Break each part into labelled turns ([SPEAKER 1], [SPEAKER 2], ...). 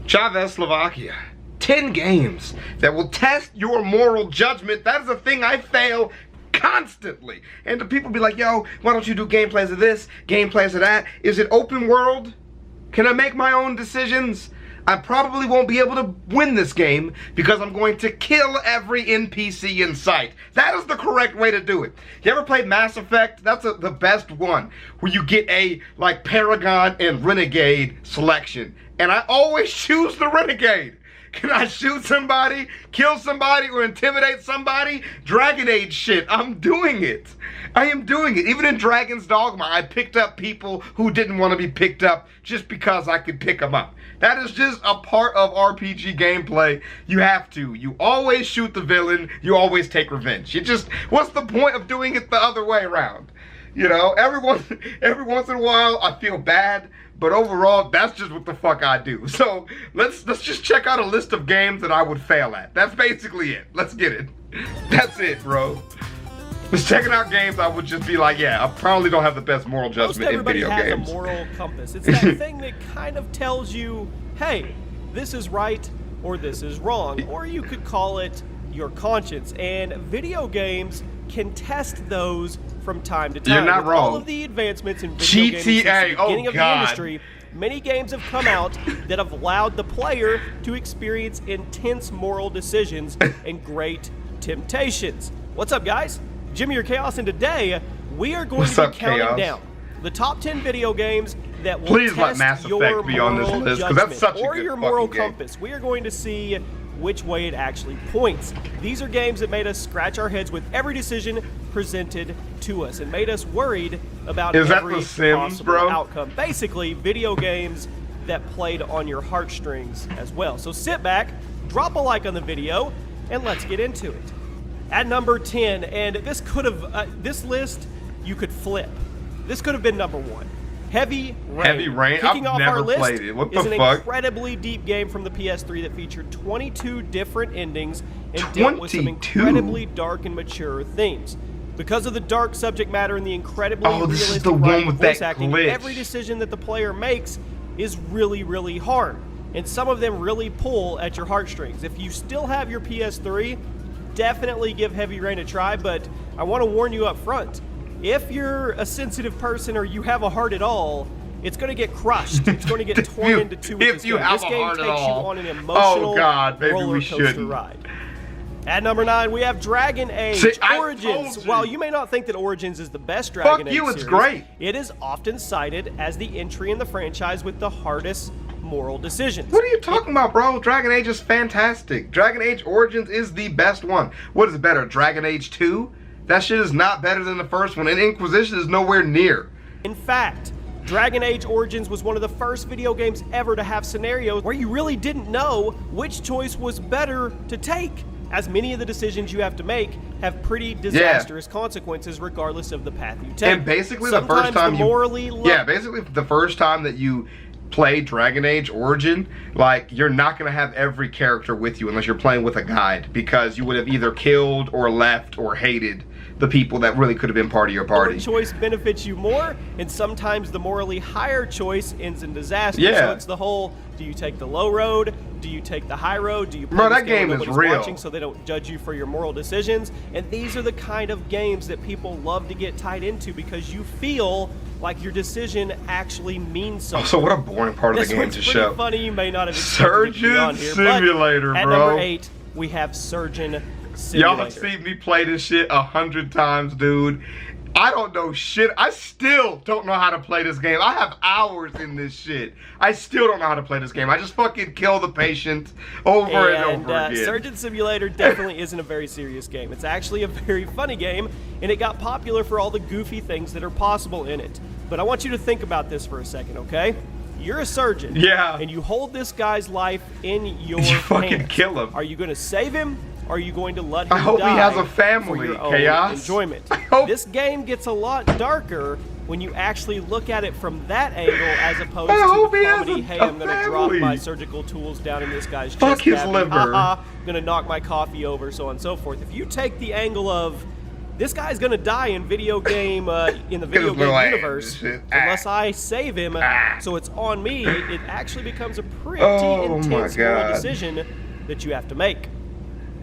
[SPEAKER 1] ChavezzSlovakia. 10 games that will test your moral judgment. That is a thing I fail constantly. And the people be like, yo, why don't you do gameplays of this, gameplays of that? Is it open world? Can I make my own decisions? I probably won't be able to win this game because I'm going to kill every NPC in sight. That is the correct way to do it. You ever played Mass Effect? That's the best one, where you get a like Paragon and Renegade selection. And I always choose the Renegade. Can I shoot somebody, kill somebody, or intimidate somebody? Dragon Age shit, I'm doing it. I am doing it. Even in Dragon's Dogma, I picked up people who didn't want to be picked up just because I could pick them up. That is just a part of RPG gameplay. You have to. You always shoot the villain. You always take revenge. You just, what's the point of doing it the other way around? You know, every once in a while, I feel bad. But overall, that's just what the fuck I do. So let's just check out a list of games that I would fail at. That's basically it. Let's get it. That's it, bro. Just checking out games, I would just be like, yeah, I probably don't have the best moral judgment in video games.
[SPEAKER 2] Everybody has a moral compass. It's that thing that kind of tells you, hey, this is right or this is wrong. Or you could call it your conscience. And video games can test those from time to time.
[SPEAKER 1] You're not
[SPEAKER 2] With
[SPEAKER 1] wrong.
[SPEAKER 2] all of the advancements in video games since the beginning of the industry, many games have come out that have allowed the player to experience intense moral decisions and great temptations. What's up, guys? Jimmy or Chaos, and today we are going to be counting down the top 10 video games that will test your moral judgment or your moral compass. We are going to see which way it actually points. These are games that made us scratch our heads with every decision presented to us and made us worried about every possible outcome. Basically, video games that played on your heartstrings as well. So sit back, drop a like on the video, and let's get into it. At number 10, and this could have, this list you could flip. This could have been number 1. Heavy Rain.
[SPEAKER 1] Heavy Rain?
[SPEAKER 2] Kicking off our list
[SPEAKER 1] played it. What the
[SPEAKER 2] is an
[SPEAKER 1] fuck?
[SPEAKER 2] incredibly deep game from the PS3 that featured 22 different endings and dealt with some incredibly dark and mature themes. Because of the dark subject matter and the incredibly realistic writing and voice acting, every decision that the player makes is really, really hard. And some of them really pull at your heartstrings. If you still have your PS3, definitely give Heavy Rain a try, but I want to warn you up front. If you're a sensitive person or you have a heart at all, it's going to get crushed. It's going to get torn into two. This game takes you on an emotional roller coaster ride. At number 9, we have Dragon Age Origins. While you may not think that Origins is the best Dragon Age series,
[SPEAKER 1] it's great.
[SPEAKER 2] It is often cited as the entry in the franchise with the hardest moral decisions.
[SPEAKER 1] What are you talking about, bro? Dragon Age is fantastic. Dragon Age Origins is the best one. What is better, Dragon Age 2? That shit is not better than the first one, and Inquisition is nowhere near.
[SPEAKER 2] In fact, Dragon Age Origins was one of the first video games ever to have scenarios where you really didn't know which choice was better to take, as many of the decisions you have to make have pretty disastrous consequences regardless of the path you take.
[SPEAKER 1] And basically the first time that you play Dragon Age Origin, like, you're not gonna have every character with you unless you're playing with a guide, because you would have either killed or left or hated the people that really could have been part of your party.
[SPEAKER 2] One choice benefits you more, and sometimes the morally higher choice ends in disaster. So it's the whole, do you take the low road? Do you take the high road? Do you play
[SPEAKER 1] that game is real,
[SPEAKER 2] watching so they don't judge you for your moral decisions? And these are the kind of games that people love to get tied into because you feel like your decision actually means something.
[SPEAKER 1] So what a boring part of the game to show.
[SPEAKER 2] Funny, you may not have
[SPEAKER 1] Surgeon Simulator, bro.
[SPEAKER 2] At number 8, we have Surgeon Simulator.
[SPEAKER 1] Y'all have seen me play this shit 100 times, dude. I don't know shit. I still don't know how to play this game. I have hours in this shit. I still don't know how to play this game. I just fucking kill the patient over and over again.
[SPEAKER 2] Surgeon Simulator definitely isn't a very serious game. It's actually a very funny game, and it got popular for all the goofy things that are possible in it. But I want you to think about this for a second, okay? You're a surgeon.
[SPEAKER 1] Yeah.
[SPEAKER 2] And you hold this guy's life in your
[SPEAKER 1] hands. You
[SPEAKER 2] fucking
[SPEAKER 1] fucking kill him.
[SPEAKER 2] Are you going to save him? Or are you going to let him die?
[SPEAKER 1] I hope he has a family,
[SPEAKER 2] for your own
[SPEAKER 1] Chaos.
[SPEAKER 2] enjoyment? This game gets a lot darker when you actually look at it from that angle as opposed to the comedy, hey, I'm going to drop my surgical tools down in this guy's chest cavity.
[SPEAKER 1] Fuck his liver.
[SPEAKER 2] I'm going to knock my coffee over, so on and so forth. If you take the angle of, this guy's gonna die in video game in the video game universe unless I save him. So it's on me. It actually becomes a pretty intense moral decision that you have to make.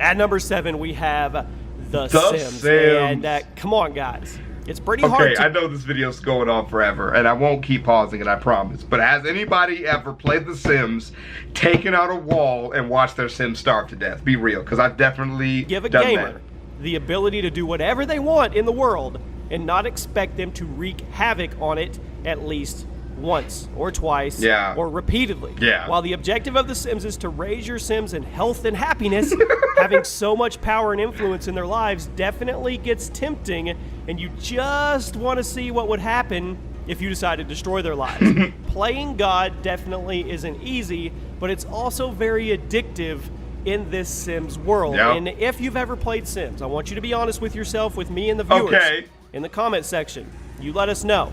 [SPEAKER 2] At number 7, we have The Sims. And come on, guys. It's pretty hard to...
[SPEAKER 1] I know this video's going on forever, and I won't keep pausing it, I promise. But has anybody ever played The Sims, taken out a wall, and watched their Sims starve to death? Be real, because I've definitely
[SPEAKER 2] Give a
[SPEAKER 1] done
[SPEAKER 2] gamer
[SPEAKER 1] that.
[SPEAKER 2] the ability to do whatever they want in the world and not expect them to wreak havoc on it at least once or twice or repeatedly. While the objective of The Sims is to raise your Sims in health and happiness, having so much power and influence in their lives definitely gets tempting, and you just want to see what would happen if you decide to destroy their lives. Playing God definitely isn't easy, but it's also very addictive in this Sims world. And if you've ever played Sims, I want you to be honest with yourself, with me and the viewers in the comment section. You let us know.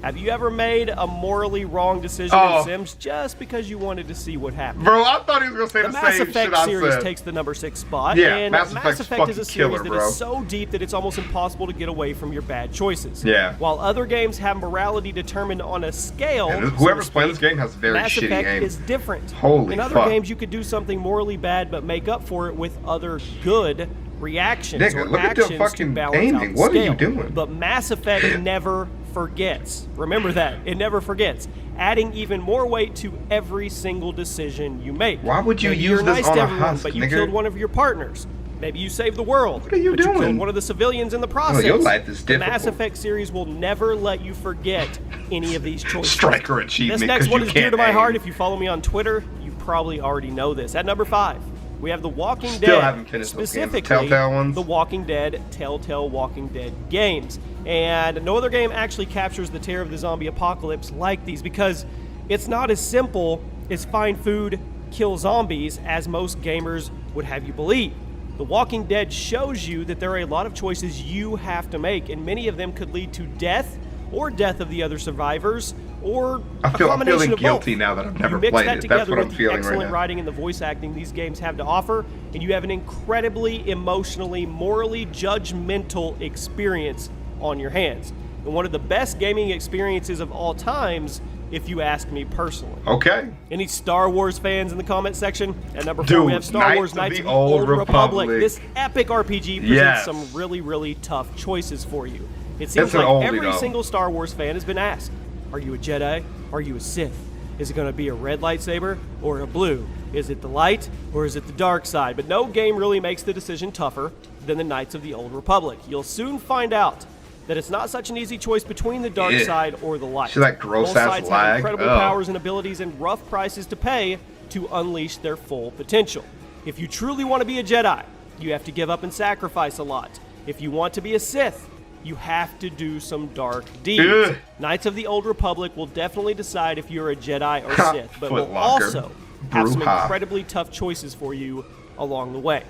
[SPEAKER 2] Have you ever made a morally wrong decision in Sims just because you wanted to see what happened?
[SPEAKER 1] Bro, I thought he was going to say the
[SPEAKER 2] Mass
[SPEAKER 1] same
[SPEAKER 2] Effect
[SPEAKER 1] shit
[SPEAKER 2] series
[SPEAKER 1] I said.
[SPEAKER 2] takes the number 6 spot.
[SPEAKER 1] Yeah,
[SPEAKER 2] and
[SPEAKER 1] Mass
[SPEAKER 2] Mass
[SPEAKER 1] Effect's
[SPEAKER 2] Effect is a series
[SPEAKER 1] killer,
[SPEAKER 2] that
[SPEAKER 1] bro.
[SPEAKER 2] is so deep that it's almost impossible to get away from your bad choices.
[SPEAKER 1] Yeah.
[SPEAKER 2] While other games have morality determined on a scale,
[SPEAKER 1] whoever's playing this game has a very
[SPEAKER 2] Mass
[SPEAKER 1] shitty
[SPEAKER 2] Effect
[SPEAKER 1] aim.
[SPEAKER 2] is different.
[SPEAKER 1] Holy
[SPEAKER 2] In other
[SPEAKER 1] fuck.
[SPEAKER 2] games, you could do something morally bad but make up for it with other good reactions
[SPEAKER 1] Nigga,
[SPEAKER 2] or
[SPEAKER 1] look at the
[SPEAKER 2] actions
[SPEAKER 1] fucking
[SPEAKER 2] to balance
[SPEAKER 1] aiming.
[SPEAKER 2] out the
[SPEAKER 1] What are you
[SPEAKER 2] scale.
[SPEAKER 1] doing?
[SPEAKER 2] But Mass Effect never forgets. Remember that. It never forgets. Adding even more weight to every single decision you make.
[SPEAKER 1] Why would you
[SPEAKER 2] Maybe
[SPEAKER 1] use
[SPEAKER 2] you're
[SPEAKER 1] this
[SPEAKER 2] nice
[SPEAKER 1] on
[SPEAKER 2] to
[SPEAKER 1] a
[SPEAKER 2] everyone,
[SPEAKER 1] husk,
[SPEAKER 2] but you
[SPEAKER 1] nigga?
[SPEAKER 2] killed one of your partners. Maybe you saved the world.
[SPEAKER 1] What are you
[SPEAKER 2] but
[SPEAKER 1] doing?
[SPEAKER 2] You killed one of the civilians in the process.
[SPEAKER 1] your life is
[SPEAKER 2] The Mass
[SPEAKER 1] difficult.
[SPEAKER 2] Effect series will never let you forget any of these choices.
[SPEAKER 1] Striker achievement.
[SPEAKER 2] This next
[SPEAKER 1] 'cause
[SPEAKER 2] one
[SPEAKER 1] you
[SPEAKER 2] is dear
[SPEAKER 1] can't
[SPEAKER 2] to my
[SPEAKER 1] aim.
[SPEAKER 2] heart. If you follow me on Twitter, you probably already know this. At number 5, we have The Walking Dead.
[SPEAKER 1] Still haven't finished those games.
[SPEAKER 2] Specifically,
[SPEAKER 1] Telltale ones?
[SPEAKER 2] The Walking Dead, Telltale Walking Dead games. And no other game actually captures the terror of the zombie apocalypse like these, because it's not as simple as find food, kill zombies, as most gamers would have you believe. The Walking Dead shows you that there are a lot of choices you have to make, and many of them could lead to death or death of the other survivors, or
[SPEAKER 1] I'm feeling
[SPEAKER 2] combination of
[SPEAKER 1] guilty
[SPEAKER 2] both.
[SPEAKER 1] now that I've never
[SPEAKER 2] You mix
[SPEAKER 1] played
[SPEAKER 2] that
[SPEAKER 1] it.
[SPEAKER 2] together
[SPEAKER 1] That's what I'm
[SPEAKER 2] with the
[SPEAKER 1] feeling right
[SPEAKER 2] excellent
[SPEAKER 1] now.
[SPEAKER 2] writing and the voice acting these games have to offer, and you have an incredibly emotionally, morally judgmental experience on your hands. And one of the best gaming experiences of all times, if you ask me personally.
[SPEAKER 1] Okay.
[SPEAKER 2] Any Star Wars fans in the comment section? At number 4,
[SPEAKER 1] Dude,
[SPEAKER 2] we have Star Wars Knights of the Old Republic. This epic RPG presents some really, really tough choices for you. It seems like every single Star Wars fan has been asked, are you a Jedi? Are you a Sith? Is it going to be a red lightsaber or a blue? Is it the light or is it the dark side? But no game really makes the decision tougher than the Knights of the Old Republic. You'll soon find out that it's not such an easy choice between the dark side or the light.
[SPEAKER 1] See that gross
[SPEAKER 2] Both
[SPEAKER 1] ass
[SPEAKER 2] sides
[SPEAKER 1] lag?
[SPEAKER 2] have incredible powers and abilities and rough prices to pay to unleash their full potential. If you truly want to be a Jedi, you have to give up and sacrifice a lot. If you want to be a Sith, you have to do some dark deeds. Knights of the Old Republic will definitely decide if you're a Jedi or Sith, but will also have some incredibly tough choices for you along the way.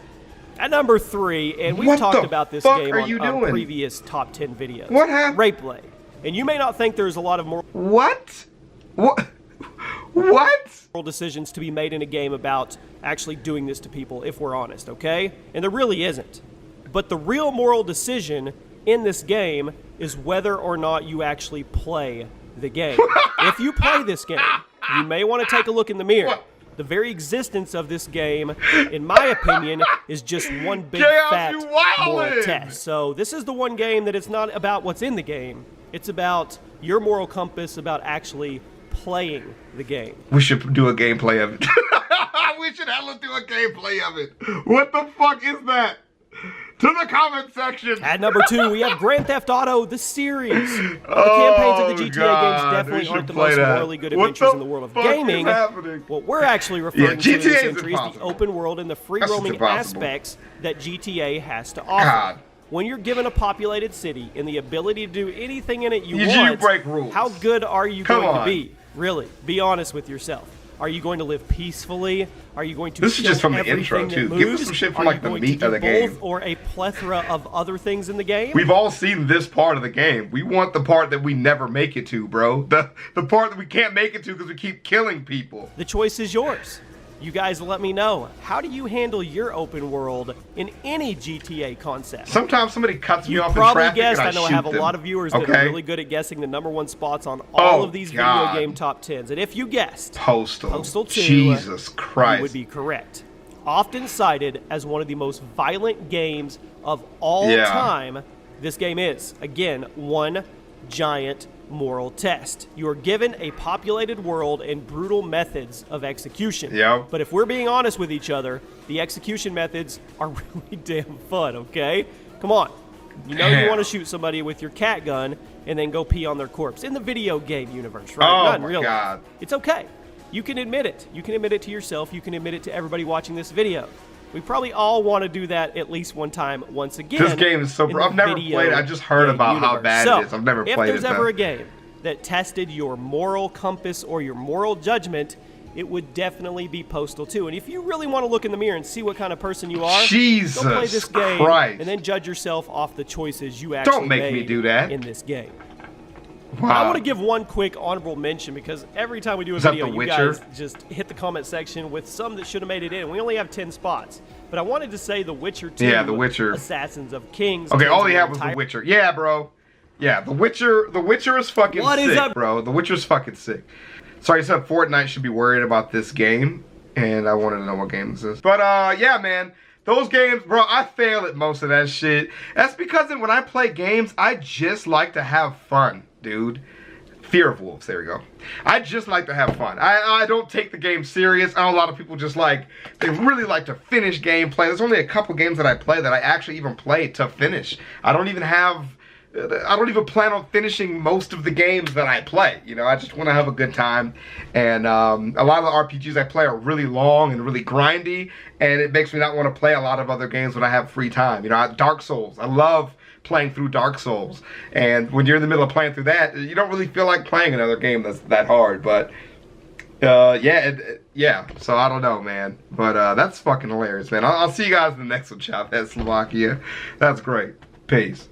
[SPEAKER 2] At number 3, and we've talked about this game on previous top 10 videos.
[SPEAKER 1] What happened?
[SPEAKER 2] Rapeplay. And you may not think there's a lot of moral decisions to be made in a game about actually doing this to people, if we're honest, okay? And there really isn't. But the real moral decision in this game is whether or not you actually play the game. If you play this game, you may want to take a look in the mirror. The very existence of this game, in my opinion, is just one big fat moral test. So this is the one game that it's not about what's in the game. It's about your moral compass, about actually playing the game.
[SPEAKER 1] We should do a gameplay of it. We should hella do a gameplay of it. What the fuck is that? To the comment section.
[SPEAKER 2] At number 2, we have Grand Theft Auto, the series. While the campaigns of the GTA games definitely aren't the most morally good adventures in the world of gaming, what we're actually referring to in this entry is the open world and the free-roaming aspects that GTA has to offer. When you're given a populated city and the ability to do anything in it you want,
[SPEAKER 1] break rules.
[SPEAKER 2] How good are you going to be? Really, be honest with yourself. Are you going to live peacefully? Are you going to
[SPEAKER 1] This is just from the intro,
[SPEAKER 2] everything
[SPEAKER 1] too.
[SPEAKER 2] that
[SPEAKER 1] Give
[SPEAKER 2] moves?
[SPEAKER 1] us some shit from,
[SPEAKER 2] Are
[SPEAKER 1] like,
[SPEAKER 2] you
[SPEAKER 1] the
[SPEAKER 2] going
[SPEAKER 1] meat
[SPEAKER 2] to
[SPEAKER 1] of
[SPEAKER 2] do
[SPEAKER 1] the game.
[SPEAKER 2] both, or a plethora of other things in the game?
[SPEAKER 1] We've all seen this part of the game. We want the part that we never make it to, bro. The part that we can't make it to because we keep killing people.
[SPEAKER 2] The choice is yours. You guys let me know. How do you handle your open world in any GTA concept?
[SPEAKER 1] Sometimes somebody cuts me off in
[SPEAKER 2] probably
[SPEAKER 1] traffic
[SPEAKER 2] guessed,
[SPEAKER 1] and
[SPEAKER 2] I know I
[SPEAKER 1] shoot
[SPEAKER 2] have a
[SPEAKER 1] them.
[SPEAKER 2] lot of viewers that are really good at guessing the #1 spots on all of these
[SPEAKER 1] God.
[SPEAKER 2] video game top 10s. And if you guessed
[SPEAKER 1] Postal
[SPEAKER 2] 2,
[SPEAKER 1] Jesus Christ.
[SPEAKER 2] you would be correct. Often cited as one of the most violent games of all time, this game is, again, one giant moral test. You are given a populated world and brutal methods of execution.
[SPEAKER 1] Yep.
[SPEAKER 2] But if we're being honest with each other, the execution methods are really damn fun, okay? Come on. You know you want to shoot somebody with your cat gun and then go pee on their corpse. In the video game universe, right?
[SPEAKER 1] Oh,
[SPEAKER 2] Not in
[SPEAKER 1] my
[SPEAKER 2] real
[SPEAKER 1] God.
[SPEAKER 2] life. It's okay. You can admit it. You can admit it to yourself. You can admit it to everybody watching this video. We probably all want to do that at least one time once again.
[SPEAKER 1] This game is so... I've never played it. I just heard about how bad it is. I've never played it,
[SPEAKER 2] if there's ever a game that tested your moral compass or your moral judgment, it would definitely be Postal 2. And if you really want to look in the mirror and see what kind of person you are,
[SPEAKER 1] Jesus
[SPEAKER 2] go play this game
[SPEAKER 1] Christ.
[SPEAKER 2] and then judge yourself off the choices you actually made in this game.
[SPEAKER 1] Wow.
[SPEAKER 2] I want to give one quick honorable mention because every time we do a video, you guys just hit the comment section with some that should have made it in. We only have 10 spots. But I wanted to say The Witcher 2,
[SPEAKER 1] yeah, The Witcher.
[SPEAKER 2] Assassins of Kings.
[SPEAKER 1] Okay, all he had was The Witcher. Yeah, bro. Yeah, The Witcher is fucking sick, bro. The Witcher's fucking sick. Sorry, I said Fortnite should be worried about this game, and I wanted to know what game this is. But, yeah, man. Those games, bro, I fail at most of that shit. That's because when I play games, I just like to have fun, dude. Fear of Wolves, there we go. I just like to have fun. I don't take the game serious. I know a lot of people just they really like to finish gameplay. There's only a couple games that I play that I actually even play to finish. I don't even plan on finishing most of the games that I play. You know, I just want to have a good time. And a lot of the RPGs I play are really long and really grindy, and it makes me not want to play a lot of other games when I have free time. You know, Dark Souls. I love playing through Dark Souls. And when you're in the middle of playing through that, you don't really feel like playing another game that's that hard. But, yeah, so I don't know, man. But that's fucking hilarious, man. I'll see you guys in the next one, ChavezzSlovakia. That's great. Peace.